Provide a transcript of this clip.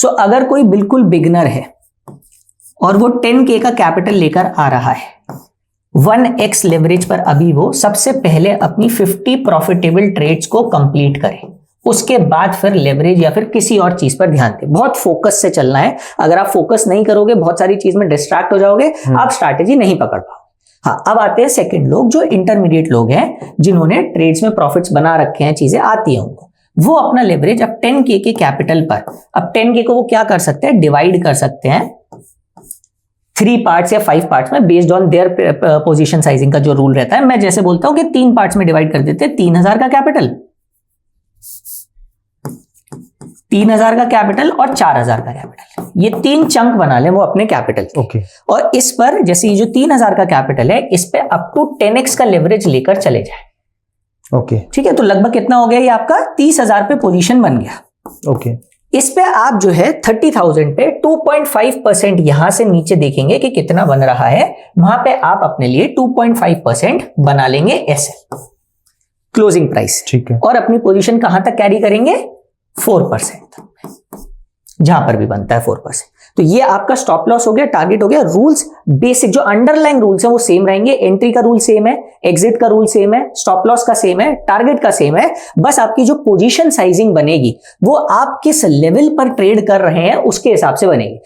सो अगर कोई बिल्कुल बिगनर है और वो 10K का कैपिटल लेकर आ रहा है, 1x लेवरेज पर अभी वो सबसे पहले अपनी 50 प्रॉफिटेबल ट्रेड्स को कंप्लीट करे, उसके बाद फिर लेवरेज या फिर किसी और चीज पर ध्यान दे। बहुत फोकस से चलना है। अगर आप फोकस नहीं करोगे, बहुत सारी चीज में डिस्ट्रैक्ट हो जाओगे, आप स्ट्रैटेजी नहीं पकड़ पाओगे। हाँ, अब आते हैं सेकंड लोग, जो इंटरमीडिएट लोग हैं, जिन्होंने ट्रेड्स में प्रॉफिट्स बना रखे हैं, चीजें आती हैं उनको। वो अपना लेवरेज अब 10K के कैपिटल पर, अब 10K को वो क्या कर सकते हैं, डिवाइड कर सकते हैं 3 पार्ट्स या 5 पार्ट्स में, based on their position sizing का जो रूल रहता है। मैं जैसे बोलता हूं कि 3 पार्ट्स में डिवाइड कर देते हैं। 3000 का कैपिटल, 3000 का कैपिटल और 4000 का कैपिटल, ये 3 चंक बना लें वो अपने कैपिटल के। ओके। और इस पर जैसे ये जो 3000 का कैपिटल है, इस पे अप टू 10x का लेवरेज लेकर चले जाए। ओके। ठीक है, तो लगभग कितना हो गया ये आपका 30,000 पे पोजीशन बन गया। ओके। इस पे आप जो है 30,000 पे 2.5% यहां से नीचे देखेंगे कि कितना बन रहा है, वहां पे आप अपने लिए 2.5% बना लेंगे एसएल क्लोजिंग प्राइस। ठीक है। और अपनी पोजीशन कहां तक कैरी करेंगे, 4%, जहां पर भी बनता है 4%। तो ये आपका स्टॉप लॉस हो गया, टारगेट हो गया। रूल्स बेसिक जो अंडरलाइंग रूल्स हैं वो सेम रहेंगे। एंट्री का रूल सेम है, एग्जिट का रूल सेम है, स्टॉप लॉस का सेम है, टारगेट का सेम है। बस आपकी जो पोजीशन साइजिंग बनेगी वो आप किस लेवल पर ट्रेड कर रहे हैं उसके हिसाब से बनेगी।